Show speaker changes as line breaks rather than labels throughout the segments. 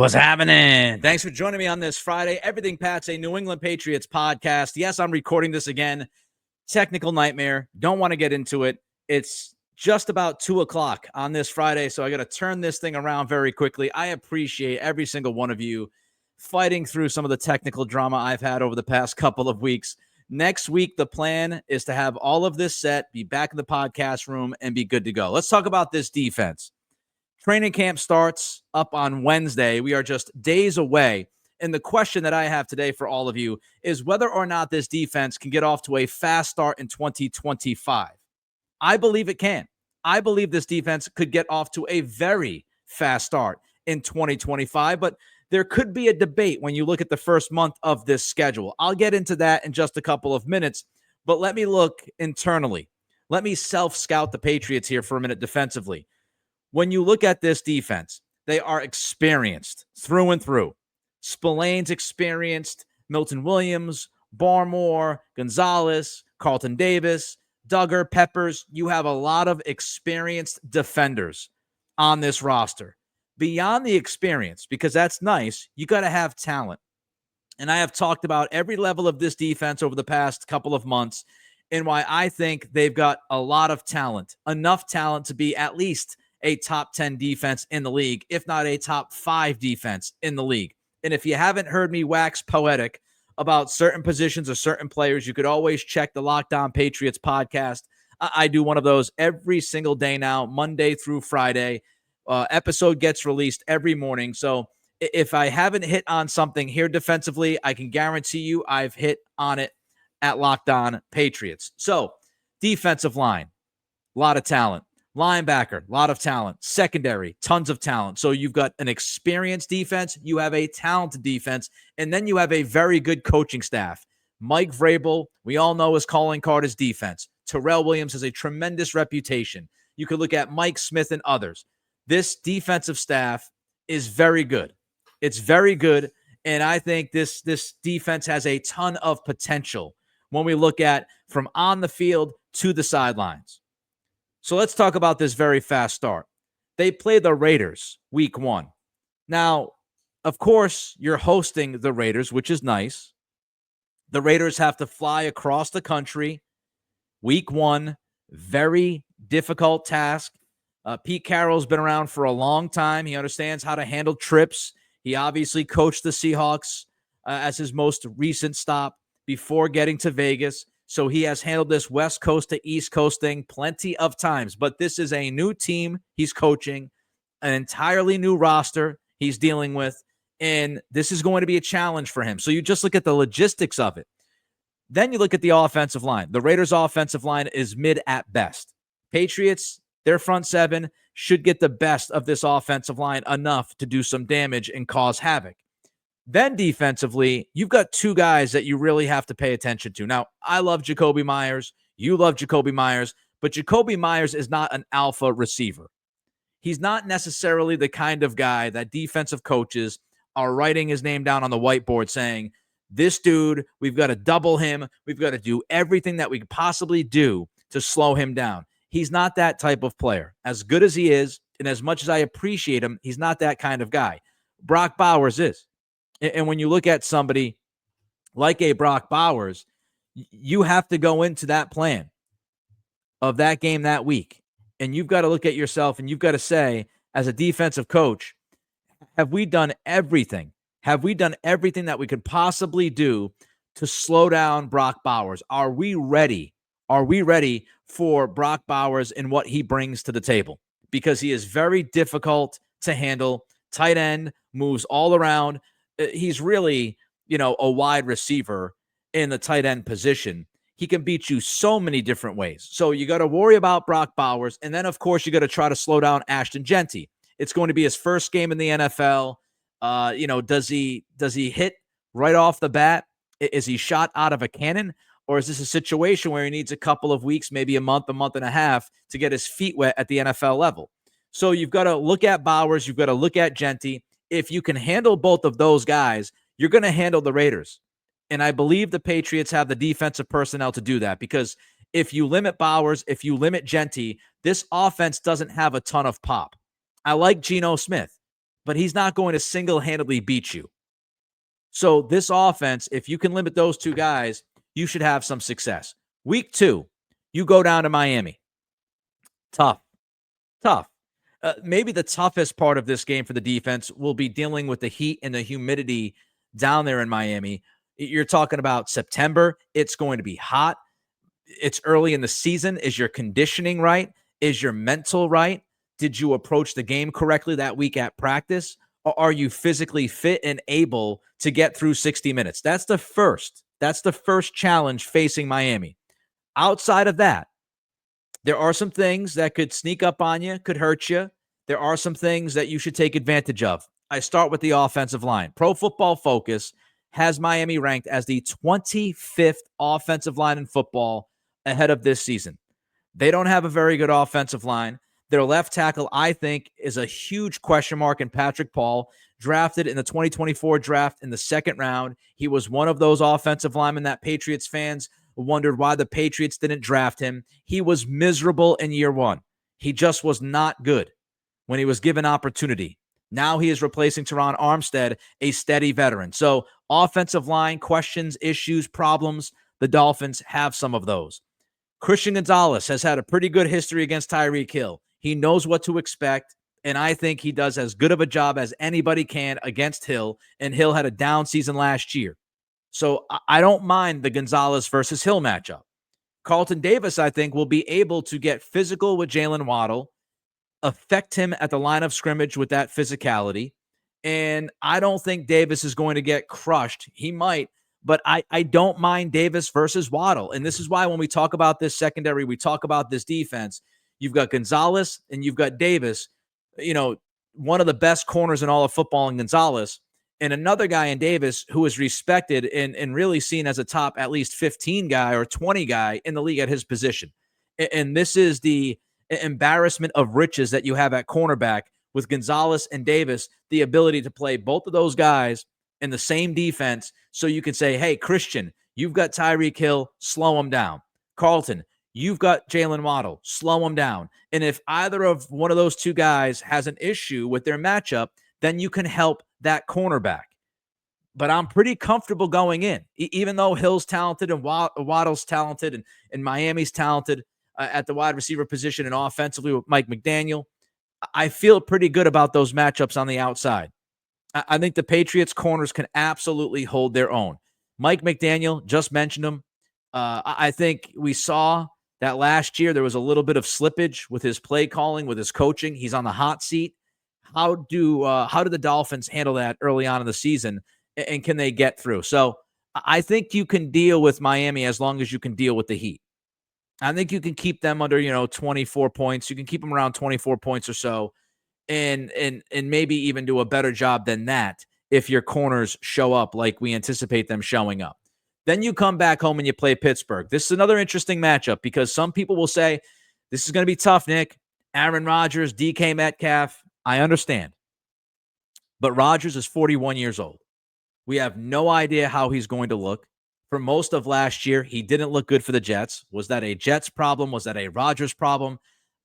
What's happening? Thanks for joining me on this Friday. Everything Pat's a New England Patriots podcast. Yes, I'm recording this again. Technical nightmare. Don't want to get into it. It's just about 2 o'clock on this Friday, so I got to turn this thing around very quickly. I appreciate every single one of you fighting through some of the technical drama I've had over the past couple of weeks. Next week, the plan is to have all of this set, be back in the podcast room, and be good to go. Let's talk about this defense. Training camp starts up on Wednesday. We are just days away. And the question that I have today for all of you is whether or not this defense can get off to a fast start in 2025. I believe it can. I believe this defense could get off to a very fast start in 2025, but there could be a debate when you look at the first month of this schedule. I'll get into that in just a couple of minutes, but let me look internally. Let me self-scout the Patriots here for a minute defensively. When you look at this defense, they are experienced through and through. Spillane's experienced, Milton Williams, Barmore, Gonzalez, Carlton Davis, Duggar, Peppers. You have a lot of experienced defenders on this roster. Beyond the experience, because that's nice, you got to have talent. And I have talked about every level of this defense over the past couple of months and why I think they've got a lot of talent, enough talent to be at least a top 10 defense in the league, if not a top 5 defense in the league. And if you haven't heard me wax poetic about certain positions or certain players, you could always check the Locked On Patriots podcast. I do one of those every single day now, Monday through Friday. Episode gets released every morning. So if I haven't hit on something here defensively, I can guarantee you I've hit on it at Locked On Patriots. So defensive line, a lot of talent. Linebacker, a lot of talent. Secondary, tons of talent. So you've got an experienced defense, you have a talented defense, and then you have a very good coaching staff. Mike Vrabel, we all know his calling card is defense. Terrell Williams has a tremendous reputation. You could look at Mike Smith and others. This defensive staff is very good. It's very good, and I think this defense has a ton of potential when we look at from on the field to the sidelines. So let's talk about this very fast start. They play the Raiders week 1. Now, of course, you're hosting the Raiders, which is nice. The Raiders have to fly across the country week 1. Very difficult task. Pete Carroll's been around for a long time. He understands how to handle trips. He obviously coached the Seahawks as his most recent stop before getting to Vegas. So he has handled this West Coast to East Coast thing plenty of times. But this is a new team he's coaching, an entirely new roster he's dealing with, and this is going to be a challenge for him. So you just look at the logistics of it. Then you look at the offensive line. The Raiders' offensive line is mid at best. Patriots, their front seven should get the best of this offensive line enough to do some damage and cause havoc. Then defensively, you've got 2 guys that you really have to pay attention to. Now, I love Jacoby Myers. You love Jacoby Myers. But Jacoby Myers is not an alpha receiver. He's not necessarily the kind of guy that defensive coaches are writing his name down on the whiteboard saying, this dude, we've got to double him. We've got to do everything that we could possibly do to slow him down. He's not that type of player. As good as he is, and as much as I appreciate him, he's not that kind of guy. Brock Bowers is. And when you look at somebody like a Brock Bowers, you have to go into that plan of that game that week. And you've got to look at yourself and you've got to say, as a defensive coach, have we done everything? Have we done everything that we could possibly do to slow down Brock Bowers? Are we ready? Are we ready for Brock Bowers and what he brings to the table? Because he is very difficult to handle. Tight end, moves all around. He's really, a wide receiver in the tight end position. He can beat you so many different ways. So you got to worry about Brock Bowers. And then, of course, you got to try to slow down Ashton Genty. It's going to be his first game in the NFL. Does he hit right off the bat? Is he shot out of a cannon? Or is this a situation where he needs a couple of weeks, maybe a month and a half to get his feet wet at the NFL level? So you've got to look at Bowers. You've got to look at Genty. If you can handle both of those guys, you're going to handle the Raiders. And I believe the Patriots have the defensive personnel to do that, because if you limit Bowers, if you limit Genty, this offense doesn't have a ton of pop. I like Geno Smith. but he's not going to single-handedly beat you. So this offense, if you can limit those two guys, you should have some success. Week 2, you go down to Miami. Tough, tough. Maybe the toughest part of this game for the defense will be dealing with the heat and the humidity down there in Miami. You're talking about September. It's going to be hot. It's early in the season. Is your conditioning right? Is your mental right? Did you approach the game correctly that week at practice? Or are you physically fit and able to get through 60 minutes? That's the first. That's the first challenge facing Miami. Outside of that, there are some things that could sneak up on you, could hurt you. There are some things that you should take advantage of. I start with the offensive line. Pro Football Focus has Miami ranked as the 25th offensive line in football ahead of this season. They don't have a very good offensive line. Their left tackle, I think, is a huge question mark in Patrick Paul, drafted in the 2024 draft in the second round. He was one of those offensive linemen that Patriots fans wondered why the Patriots didn't draft him. He was miserable in year 1. He just was not good when he was given opportunity. Now he is replacing Teron Armstead, a steady veteran. So offensive line questions, issues, problems, the Dolphins have some of those. Christian Gonzalez has had a pretty good history against Tyreek Hill. He knows what to expect, and I think he does as good of a job as anybody can against Hill, and Hill had a down season last year. So I don't mind the Gonzalez versus Hill matchup. Carlton Davis, I think, will be able to get physical with Jalen Waddle, affect him at the line of scrimmage with that physicality, and I don't think Davis is going to get crushed. He might, but I don't mind Davis versus Waddle. And this is why when we talk about this secondary, we talk about this defense, you've got Gonzalez and you've got Davis, one of the best corners in all of football in Gonzalez, and another guy in Davis who is respected and really seen as a top at least 15 guy or 20 guy in the league at his position. And this is the embarrassment of riches that you have at cornerback with Gonzalez and Davis, the ability to play both of those guys in the same defense. So you can say, hey, Christian, you've got Tyreek Hill, slow him down. Carlton, you've got Jalen Waddle, slow him down. And if either of one of those two guys has an issue with their matchup, then you can help that cornerback. But I'm pretty comfortable going in, even though Hill's talented and Waddle's talented and Miami's talented at the wide receiver position and offensively with Mike McDaniel. I feel pretty good about those matchups on the outside. I think the Patriots corners can absolutely hold their own. Mike McDaniel, just mentioned him. I think we saw that last year there was a little bit of slippage with his play calling, with his coaching. He's on the hot seat. How do the Dolphins handle that early on in the season, and can they get through? So I think you can deal with Miami as long as you can deal with the Heat. I think you can keep them under 24 points. You can keep them around 24 points or so, and maybe even do a better job than that if your corners show up like we anticipate them showing up. Then you come back home and you play Pittsburgh. This is another interesting matchup because some people will say, this is going to be tough, Nick. Aaron Rodgers, DK Metcalf. I understand. But Rodgers is 41 years old. We have no idea how he's going to look. For most of last year, he didn't look good for the Jets. Was that a Jets problem? Was that a Rodgers problem?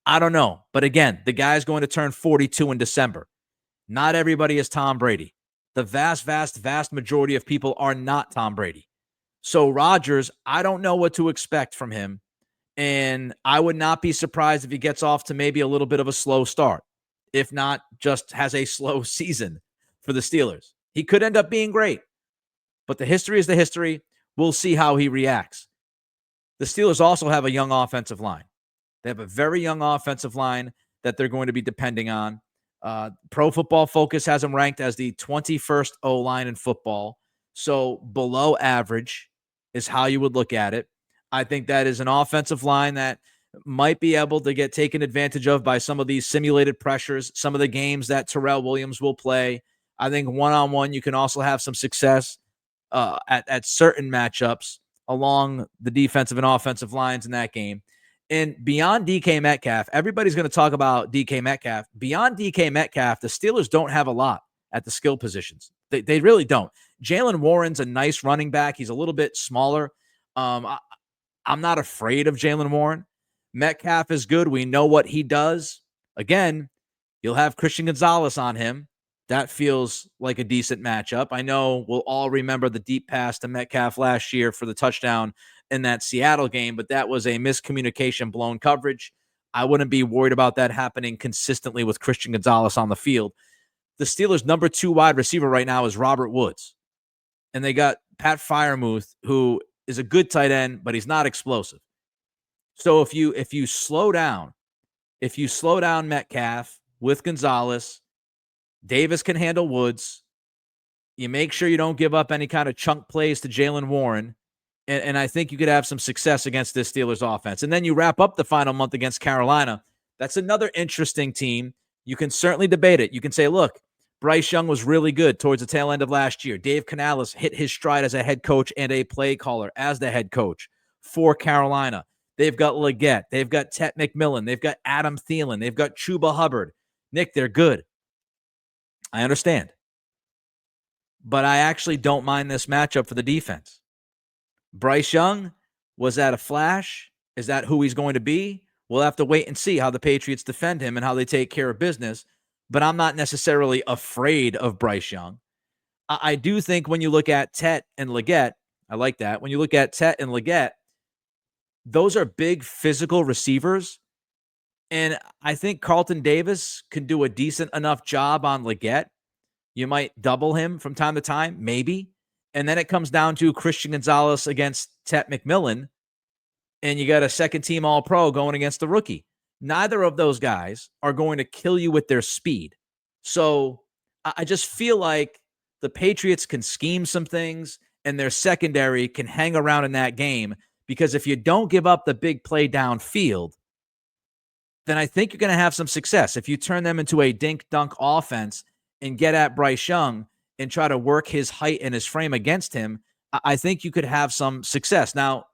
I don't know. But again, the guy's going to turn 42 in December. Not everybody is Tom Brady. The vast, vast, vast majority of people are not Tom Brady. So Rodgers, I don't know what to expect from him. And I would not be surprised if he gets off to maybe a little bit of a slow start. If not, just has a slow season for the Steelers. He could end up being great. But the history is the history. We'll see how he reacts. The Steelers also have a young offensive line. They have a very young offensive line that they're going to be depending on. Pro Football Focus has them ranked as the 21st O-line in football. So below average is how you would look at it. I think that is an offensive line that might be able to get taken advantage of by some of these simulated pressures, some of the games that Terrell Williams will play. I think one-on-one you can also have some success at certain matchups along the defensive and offensive lines in that game. And beyond DK Metcalf, everybody's going to talk about DK Metcalf. Beyond DK Metcalf, the Steelers don't have a lot at the skill positions. They really don't. Jalen Warren's a nice running back. He's a little bit smaller. I'm not afraid of Jalen Warren. Metcalf is good. We know what he does. Again, you'll have Christian Gonzalez on him. That feels like a decent matchup. I know we'll all remember the deep pass to Metcalf last year for the touchdown in that Seattle game, but that was a miscommunication, blown coverage. I wouldn't be worried about that happening consistently with Christian Gonzalez on the field. The Steelers' number 2 wide receiver right now is Robert Woods. And they got Pat Freiermuth, who is a good tight end, but he's not explosive. So if you slow down Metcalf with Gonzalez, Davis can handle Woods. You make sure you don't give up any kind of chunk plays to Jaylen Warren. And I think you could have some success against this Steelers offense. And then you wrap up the final month against Carolina. That's another interesting team. You can certainly debate it. You can say, look, Bryce Young was really good towards the tail end of last year. Dave Canales hit his stride as a head coach and a play caller as the head coach for Carolina. They've got Leggett. They've got Tet McMillan. They've got Adam Thielen. They've got Chuba Hubbard. Nick, they're good. I understand. But I actually don't mind this matchup for the defense. Bryce Young, was that a flash? Is that who he's going to be? We'll have to wait and see how the Patriots defend him and how they take care of business. But I'm not necessarily afraid of Bryce Young. I do think when you look at Tet and Leggett, I like that. When you look at Tet and Leggett, those are big physical receivers. And I think Carlton Davis can do a decent enough job on Leggett. You might double him from time to time, maybe. And then it comes down to Christian Gonzalez against Tet McMillan. And you got a second-team All-Pro going against the rookie. Neither of those guys are going to kill you with their speed. So I just feel like the Patriots can scheme some things and their secondary can hang around in that game, because if you don't give up the big play downfield, then I think you're going to have some success. If you turn them into a dink-dunk offense and get at Bryce Young and try to work his height and his frame against him, I think you could have some success. Now,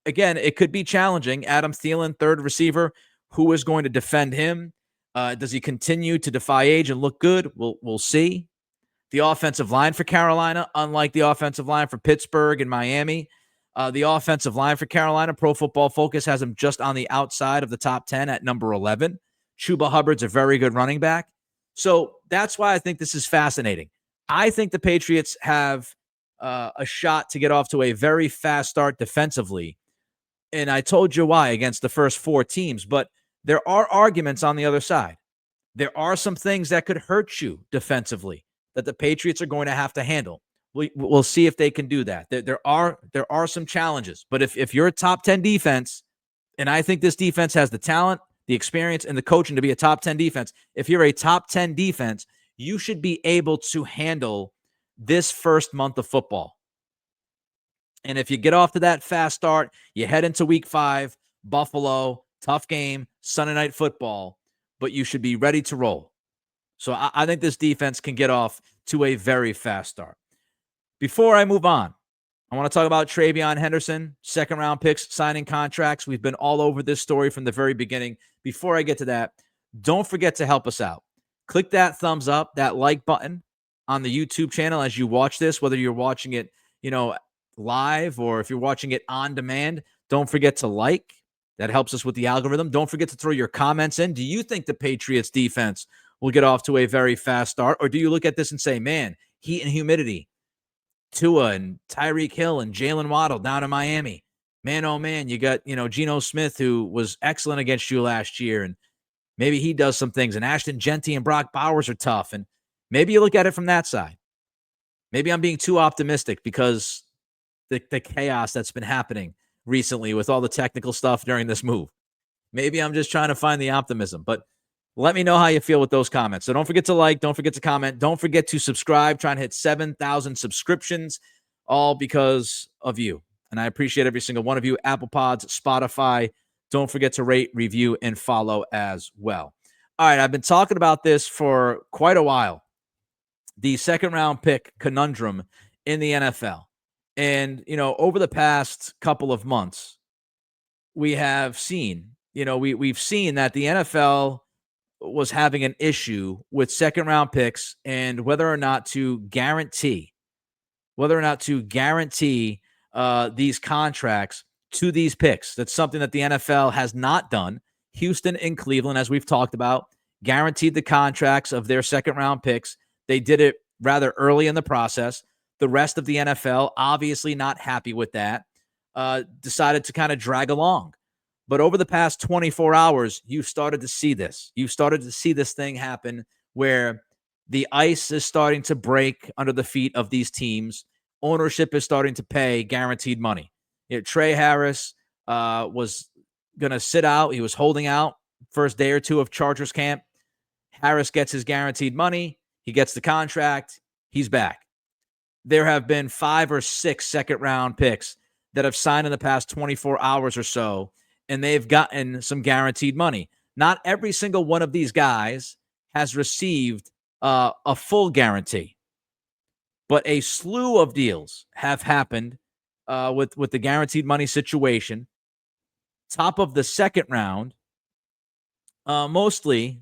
again, it could be challenging. Adam Thielen, third receiver, who is going to defend him? Does he continue to defy age and look good? We'll see. The offensive line for Carolina, unlike the offensive line for Pittsburgh and Miami, the offensive line for Carolina, Pro Football Focus has him just on the outside of the top 10 at number 11. Chuba Hubbard's a very good running back. So that's why I think this is fascinating. I think the Patriots have a shot to get off to a very fast start defensively. And I told you why against the first 4 teams, but there are arguments on the other side. There are some things that could hurt you defensively that the Patriots are going to have to handle. We'll see if they can do that. There are some challenges, but if you're a top 10 defense, and I think this defense has the talent, the experience, and the coaching to be a top 10 defense, if you're a top 10 defense, you should be able to handle this first month of football. And if you get off to that fast start, you head into week 5, Buffalo, tough game, Sunday Night Football, but you should be ready to roll. So I think this defense can get off to a very fast start. Before I move on, I want to talk about TreVeyon Henderson, second-round picks, signing contracts. We've been all over this story from the very beginning. Before I get to that, don't forget to help us out. Click that thumbs up, that like button on the YouTube channel as you watch this, whether you're watching it, live or if you're watching it on demand. Don't forget to like. That helps us with the algorithm. Don't forget to throw your comments in. Do you think the Patriots defense will get off to a very fast start? Or do you look at this and say, man, heat and humidity, Tua and Tyreek Hill and Jalen Waddle down in Miami. Man, oh man, you got, Geno Smith, who was excellent against you last year, and maybe he does some things. And Ashton Genty and Brock Bowers are tough. And maybe you look at it from that side. Maybe I'm being too optimistic because the chaos that's been happening recently with all the technical stuff during this move. Maybe I'm just trying to find the optimism, but let me know how you feel with those comments. So don't forget to like, don't forget to comment, don't forget to subscribe, trying to hit 7,000 subscriptions, all because of you. And I appreciate every single one of you. Apple Pods, Spotify. Don't forget to rate, review, and follow as well. All right, I've been talking about this for quite a while. The second-round pick conundrum in the NFL. And, over the past couple of months, we have seen, we've seen that the NFL was having an issue with second-round picks and whether or not to guarantee these contracts to these picks. That's something that the NFL has not done. Houston and Cleveland, as we've talked about, guaranteed the contracts of their second-round picks. They did it rather early in the process. The rest of the NFL, obviously not happy with that, decided to kind of drag along. But over the past 24 hours, you've started to see this. You've started to see this thing happen where the ice is starting to break under the feet of these teams. Ownership is starting to pay guaranteed money. Trey Harris was going to sit out. He was holding out first day or two of Chargers camp. Harris gets his guaranteed money. He gets the contract. He's back. There have been 5 or 6 second-round picks that have signed in the past 24 hours or so, and they've gotten some guaranteed money. Not every single one of these guys has received a full guarantee, but a slew of deals have happened with the guaranteed money situation. Top of the second round, mostly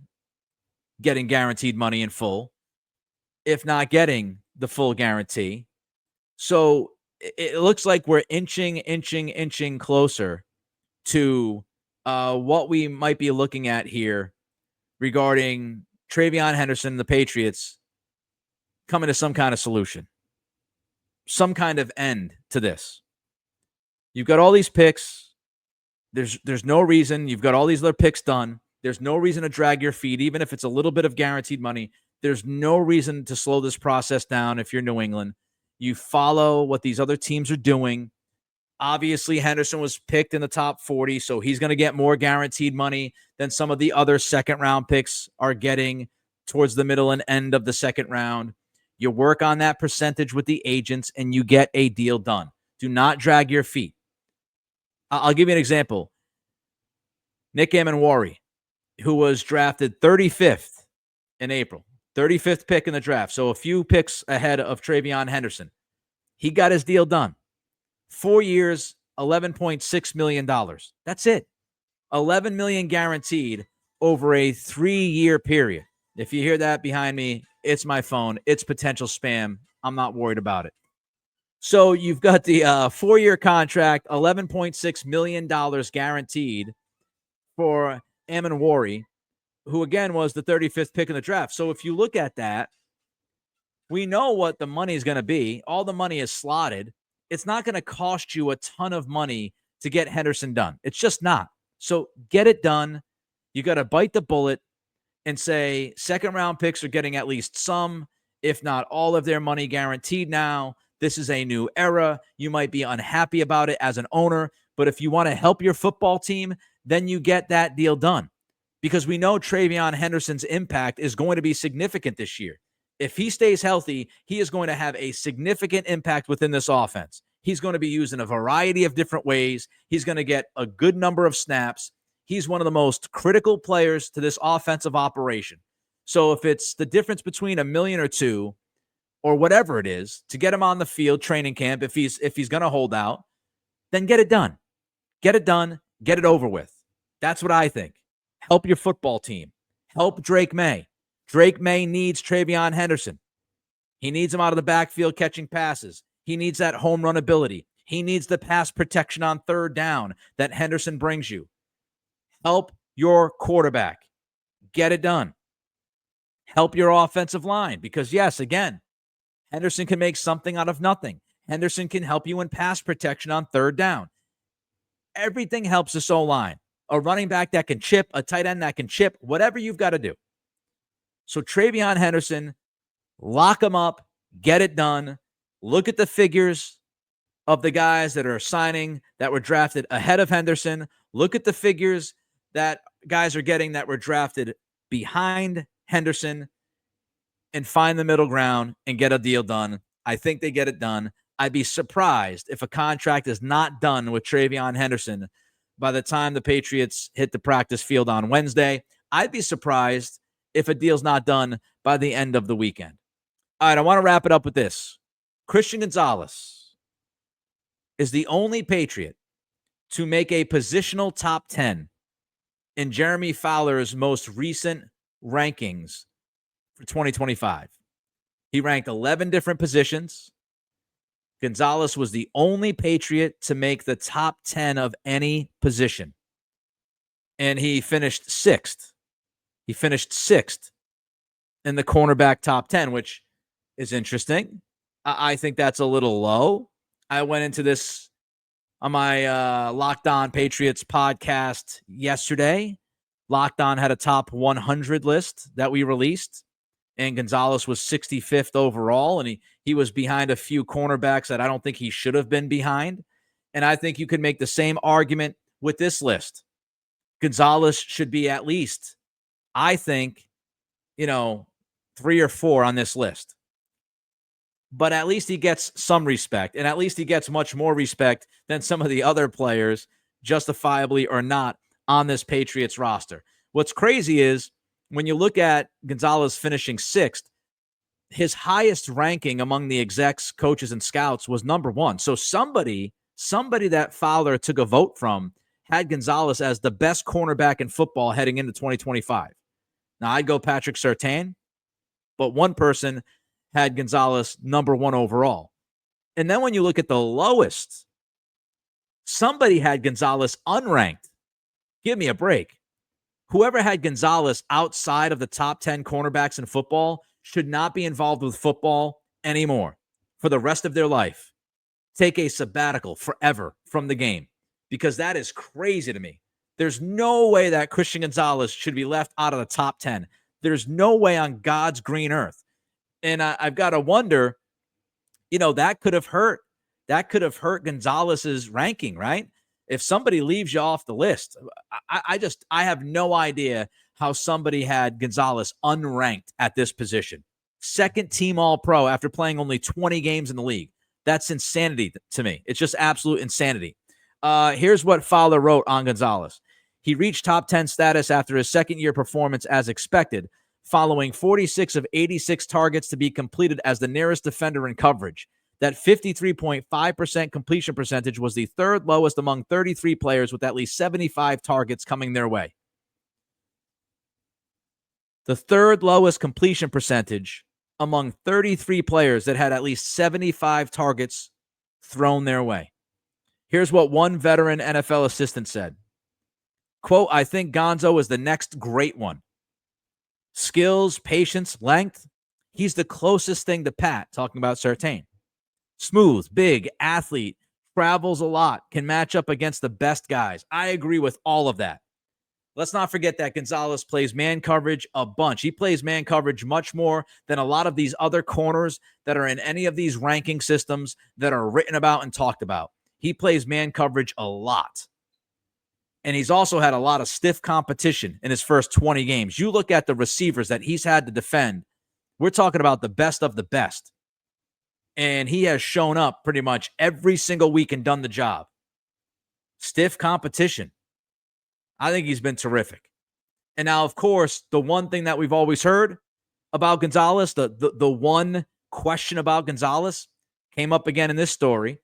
getting guaranteed money in full, if not getting the full guarantee. So it looks like we're inching closer to what we might be looking at here regarding TreVeyon Henderson and the Patriots coming to some kind of solution, some kind of end to this. You've got all these picks. There's no reason. You've got all these other picks done. There's no reason to drag your feet, even if it's a little bit of guaranteed money. There's no reason to slow this process down if you're New England. You follow what these other teams are doing. Obviously, Henderson was picked in the top 40, so he's going to get more guaranteed money than some of the other second-round picks are getting towards the middle and end of the second round. You work on that percentage with the agents, and you get a deal done. Do not drag your feet. I'll give you an example. Nick Amenwari, who was drafted 35th in April, 35th pick in the draft, so a few picks ahead of TreVeyon Henderson. He got his deal done. 4 years, $11.6 million. That's it. $11 million guaranteed over a 3-year period. If you hear that behind me, it's my phone. It's potential spam. I'm not worried about it. So you've got the 4-year contract, $11.6 million guaranteed for Amenwari, who again was the 35th pick in the draft. So if you look at that, we know what the money is going to be. All the money is slotted. It's not going to cost you a ton of money to get Henderson done. It's just not. So get it done. You got to bite the bullet and say second round picks are getting at least some, if not all of their money guaranteed now. This is a new era. You might be unhappy about it as an owner, but if you want to help your football team, then you get that deal done. Because we know TreVeyon Henderson's impact is going to be significant this year. If he stays healthy, he is going to have a significant impact within this offense. He's going to be used in a variety of different ways. He's going to get a good number of snaps. He's one of the most critical players to this offensive operation. So if it's the difference between $1 million or $2 million or whatever it is to get him on the field, training camp, if he's going to hold out, then get it done. Get it done. Get it over with. That's what I think. Help your football team. Help Drake May. Drake May needs TreVeyon Henderson. He needs him out of the backfield catching passes. He needs that home run ability. He needs the pass protection on third down that Henderson brings you. Help your quarterback. Get it done. Help your offensive line because, yes, again, Henderson can make something out of nothing. Henderson can help you in pass protection on third down. Everything helps this O-line. A running back that can chip, a tight end that can chip, whatever you've got to do. So TreVeyon Henderson, lock him up, get it done. Look at the figures of the guys that are signing that were drafted ahead of Henderson. Look at the figures that guys are getting that were drafted behind Henderson and find the middle ground and get a deal done. I think they get it done. I'd be surprised if a contract is not done with TreVeyon Henderson by the time the Patriots hit the practice field on Wednesday. I'd be surprised if a deal's not done by the end of the weekend. All right, I want to wrap it up with this. Christian Gonzalez is the only Patriot to make a positional top 10 in Jeremy Fowler's most recent rankings for 2025. He ranked 11 different positions. Gonzalez was the only Patriot to make the top 10 of any position. And he finished sixth. He finished sixth in the cornerback top 10, which is interesting. I think that's a little low. I went into this on my Locked On Patriots podcast yesterday. Locked On had a top 100 list that we released, and Gonzalez was 65th overall, and he was behind a few cornerbacks that I don't think he should have been behind. And I think you could make the same argument with this list. Gonzalez should be at least, I think, 3 or 4 on this list. But at least he gets some respect, and at least he gets much more respect than some of the other players, justifiably or not, on this Patriots roster. What's crazy is when you look at Gonzalez finishing 6th, his highest ranking among the execs, coaches, and scouts was number 1. So somebody that Fowler took a vote from had Gonzalez as the best cornerback in football heading into 2025. Now, I'd go Patrick Surtain, but one person had Gonzalez number 1 overall. And then when you look at the lowest, somebody had Gonzalez unranked. Give me a break. Whoever had Gonzalez outside of the top 10 cornerbacks in football should not be involved with football anymore for the rest of their life. Take a sabbatical forever from the game, because that is crazy to me. There's no way that Christian Gonzalez should be left out of the top 10. There's no way on God's green earth. And I've got to wonder, that could have hurt. That could have hurt Gonzalez's ranking, right? If somebody leaves you off the list, I have no idea how somebody had Gonzalez unranked at this position. Second team All-Pro after playing only 20 games in the league. That's insanity to me. It's just absolute insanity. Here's what Fowler wrote on Gonzalez. He reached top 10 status after his second-year performance as expected, following 46 of 86 targets to be completed as the nearest defender in coverage. That 53.5% completion percentage was the third lowest among 33 players with at least 75 targets coming their way. The third lowest completion percentage among 33 players that had at least 75 targets thrown their way. Here's what one veteran NFL assistant said. Quote, I think Gonzo is the next great one. Skills, patience, length. He's the closest thing to Pat, talking about Surtain. Smooth, big, athlete, travels a lot, can match up against the best guys. I agree with all of that. Let's not forget that Gonzalez plays man coverage a bunch. He plays man coverage much more than a lot of these other corners that are in any of these ranking systems that are written about and talked about. He plays man coverage a lot. And he's also had a lot of stiff competition in his first 20 games. You look at the receivers that he's had to defend, we're talking about the best of the best. And he has shown up pretty much every single week and done the job. Stiff competition. I think he's been terrific. And now, of course, the one thing that we've always heard about Gonzalez, the one question about Gonzalez came up again in this story.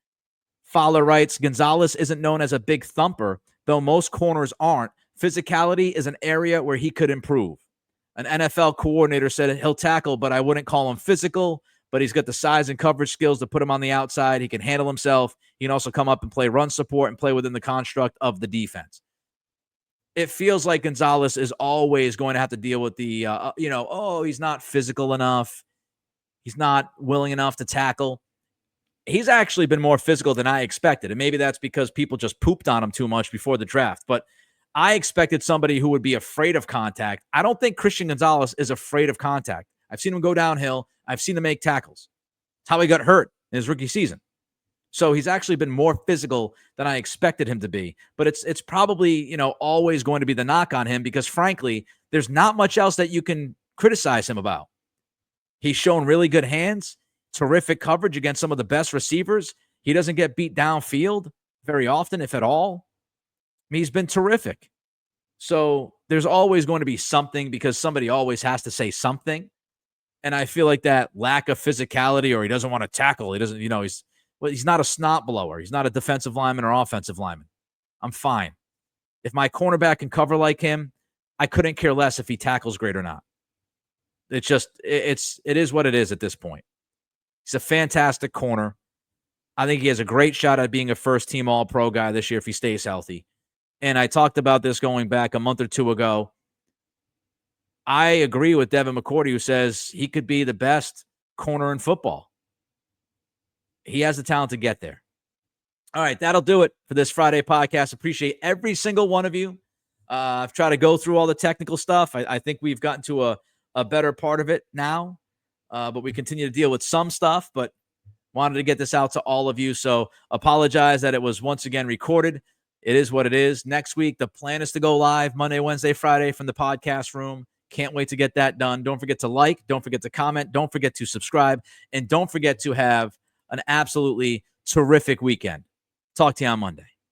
Fowler writes, Gonzalez isn't known as a big thumper, though most corners aren't. Physicality is an area where he could improve. An NFL coordinator said he'll tackle, but I wouldn't call him physical. But he's got the size and coverage skills to put him on the outside. He can handle himself. He can also come up and play run support and play within the construct of the defense. It feels like Gonzalez is always going to have to deal with the, he's not physical enough. He's not willing enough to tackle. He's actually been more physical than I expected. And maybe that's because people just pooped on him too much before the draft. But I expected somebody who would be afraid of contact. I don't think Christian Gonzalez is afraid of contact. I've seen him go downhill. I've seen him make tackles. It's how he got hurt in his rookie season. So he's actually been more physical than I expected him to be. But it's probably, always going to be the knock on him because, frankly, there's not much else that you can criticize him about. He's shown really good hands, terrific coverage against some of the best receivers. He doesn't get beat downfield very often, if at all. I mean, he's been terrific. So there's always going to be something because somebody always has to say something. And I feel like that lack of physicality, or he doesn't want to tackle. He doesn't, he's not a snot blower. He's not a defensive lineman or offensive lineman. I'm fine. If my cornerback can cover like him, I couldn't care less if he tackles great or not. It's just, it is what it is at this point. He's a fantastic corner. I think he has a great shot at being a first-team All-Pro guy this year if he stays healthy. And I talked about this going back a month or two ago. I agree with Devin McCourty, who says he could be the best corner in football. He has the talent to get there. All right, that'll do it for this Friday podcast. Appreciate every single one of you. I've tried to go through all the technical stuff. I think we've gotten to a better part of it now, but we continue to deal with some stuff, but wanted to get this out to all of you. So apologize that it was once again recorded. It is what it is. Next week, the plan is to go live Monday, Wednesday, Friday from the podcast room. Can't wait to get that done. Don't forget to like. Don't forget to comment. Don't forget to subscribe. And don't forget to have an absolutely terrific weekend. Talk to you on Monday.